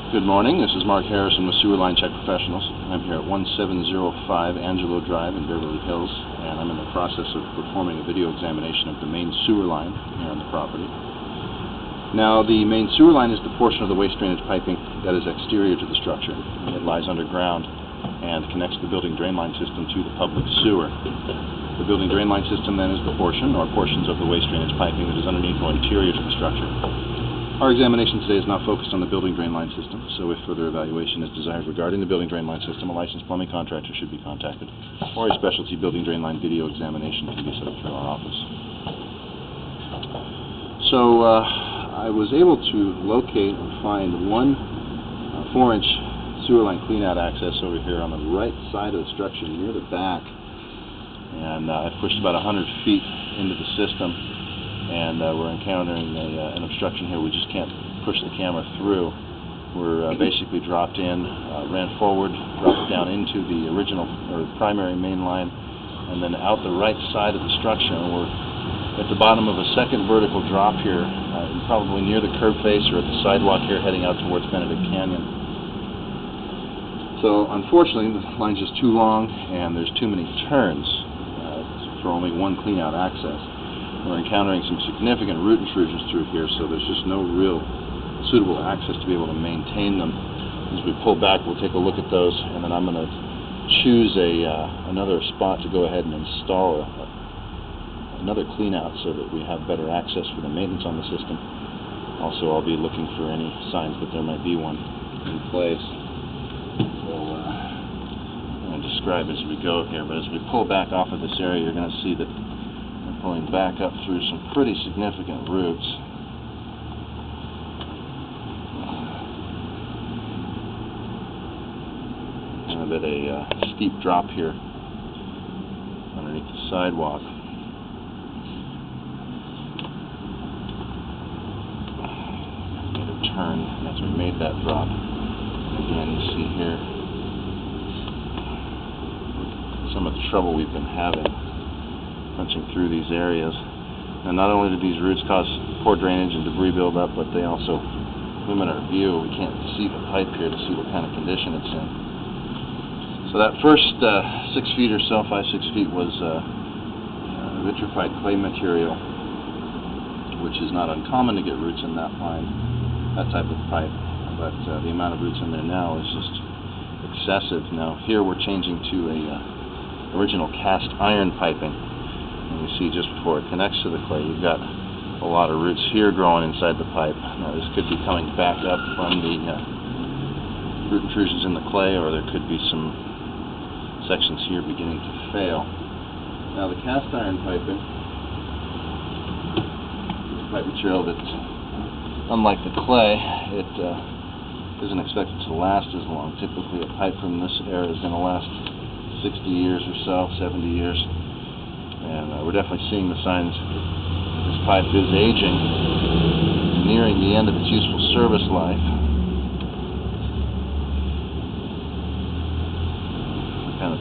Good morning, this is Mark Harrison with Sewer Line Check Professionals. I'm here at 1705 Angelo Drive in Beverly Hills, and I'm in the process of performing a video examination of the main sewer line here on the property. Now, the main sewer line is the portion of the waste drainage piping that is exterior to the structure. It lies underground and connects the building drain line system to the public sewer. The building drain line system then is the portion or portions of the waste drainage piping that is underneath or interior to the structure. Our examination today is not focused on the building drain line system, so if further evaluation is desired regarding the building drain line system, a licensed plumbing contractor should be contacted, or a specialty building drain line video examination can be set up through our office. So, I was able to locate and find one 4-inch sewer line cleanout access over here on the right side of the structure near the back, and I've pushed about 100 feet into the system. And we're encountering an obstruction here. We just can't push the camera through. We're basically dropped in, ran forward, dropped down into the original or primary main line, and then out the right side of the structure. And we're at the bottom of a second vertical drop here, probably near the curb face or at the sidewalk here, heading out towards Benedict Canyon. So unfortunately, the line's just too long, and there's too many turns for only one cleanout access. We're encountering some significant root intrusions through here, so there's just no real suitable access to be able to maintain them. As we pull back, we'll take a look at those, and then I'm going to choose another spot to go ahead and install another cleanout so that we have better access for the maintenance on the system. Also, I'll be looking for any signs that there might be one in place. So I'm going to describe as we go here, but as we pull back off of this area, you're going to see that pulling back up through some pretty significant roots. And a bit a steep drop here underneath the sidewalk. Made a turn as we made that drop. Again, you see here some of the trouble we've been having punching through these areas. And not only do these roots cause poor drainage and debris buildup, but they also limit our view. We can't see the pipe here to see what kind of condition it's in. So that first 6 feet or so, 5-6 feet, was vitrified clay material, which is not uncommon to get roots in that line, that type of pipe. But the amount of roots in there now is just excessive. Now here we're changing to a original cast iron piping. And you see just before it connects to the clay, you've got a lot of roots here growing inside the pipe. Now this could be coming back up from the root intrusions in the clay, or there could be some sections here beginning to fail. Now the cast iron piping is a pipe material that, unlike the clay, it isn't expected to last as long. Typically a pipe from this era is going to last 60 years or so, 70 years. And we're definitely seeing the signs that this pipe is aging, nearing the end of its useful service life. We're kind of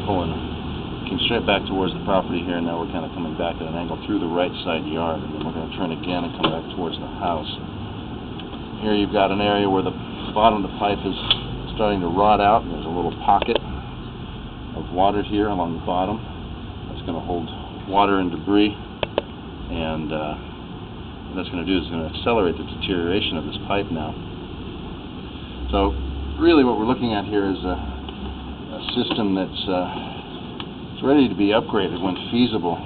came straight back towards the property here, and now we're kind of coming back at an angle through the right side yard, and then we're going to turn again and come back towards the house. Here you've got an area where the bottom of the pipe is starting to rot out, and there's a little pocket of water here along the bottom. That's going to hold water and debris, and what that's going to do is going to accelerate the deterioration of this pipe now. So really what we're looking at here is a system that's it's ready to be upgraded when feasible.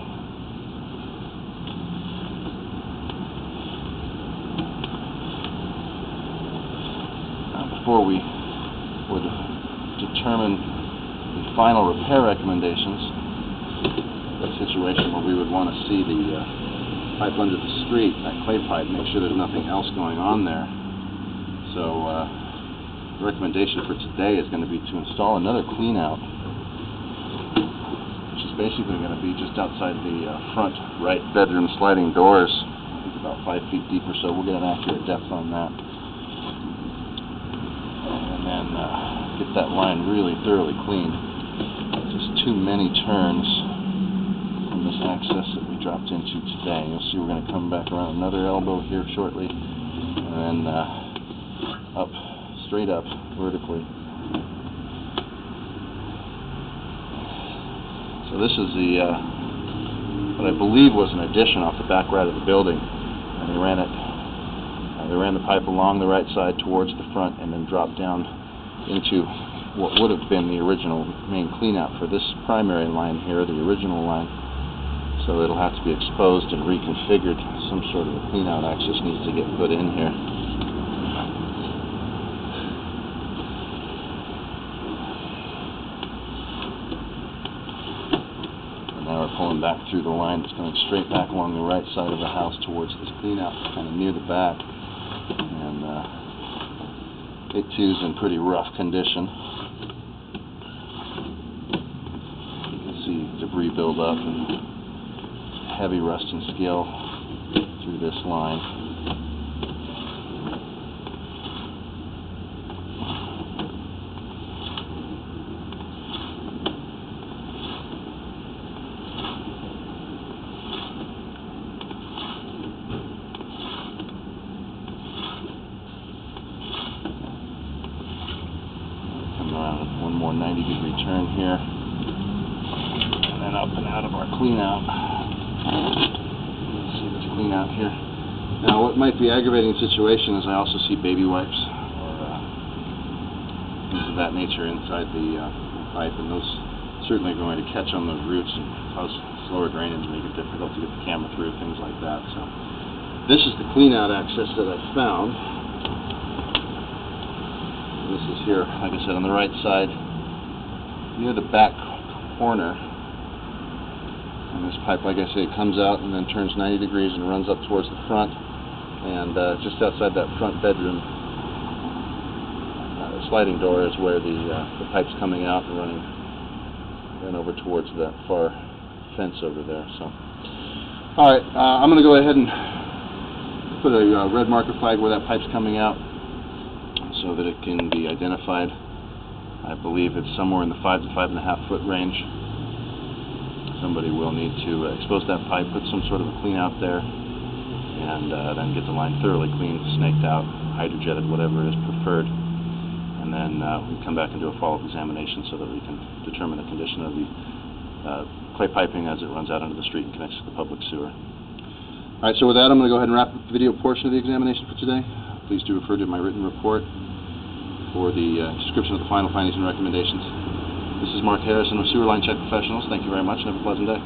Now, before we would determine the final repair recommendations, a situation where we would want to see the pipe under the street, that clay pipe, make sure there's nothing else going on there. So the recommendation for today is going to be to install another cleanout, which is basically going to be just outside the front right bedroom sliding doors. I think about 5 feet deep or so. We'll get an accurate depth on that. And then get that line really thoroughly cleaned. Just too many turns this access that we dropped into today. You'll see we're going to come back around another elbow here shortly, and then up straight up vertically. So this is the what I believe was an addition off the back right of the building, and they ran the pipe along the right side towards the front, and then dropped down into what would have been the original main cleanout for this primary line here, the original line. So it'll have to be exposed and reconfigured. Some sort of a cleanout access needs to get put in here. Now we're pulling back through the line. It's going straight back along the right side of the house towards this cleanout, kind of near the back. And it too is in pretty rough condition. You can see debris build up and heavy rust and scale through this line. Around one more 90-degree turn here, and then up and out of our cleanout. Let's see this cleanout here. Now, what might be aggravating the situation is I also see baby wipes or things of that nature inside the pipe, and those certainly are going to catch on those roots and cause slower drainage, make it difficult to get the camera through, things like that. So this is the cleanout access that I found. This is here, like I said, on the right side, near the back corner. And this pipe, like I say, comes out and then turns 90 degrees and runs up towards the front. And just outside that front bedroom sliding door is where the pipe's coming out and running then over towards that far fence over there. So, all right, I'm going to go ahead and put a red marker flag where that pipe's coming out, so that it can be identified. I believe it's somewhere in the 5 to 5.5 foot range. Somebody will need to expose that pipe, put some sort of a clean out there, and then get the line thoroughly cleaned, snaked out, hydrojetted, whatever is preferred. And then we come back and do a follow-up examination so that we can determine the condition of the clay piping as it runs out into the street and connects to the public sewer. All right, so with that, I'm going to go ahead and wrap up the video portion of the examination for today. Please do refer to my written report for the description of the final findings and recommendations. This is Mark Harrison of Sewer Line Check Professionals. Thank you very much and have a pleasant day.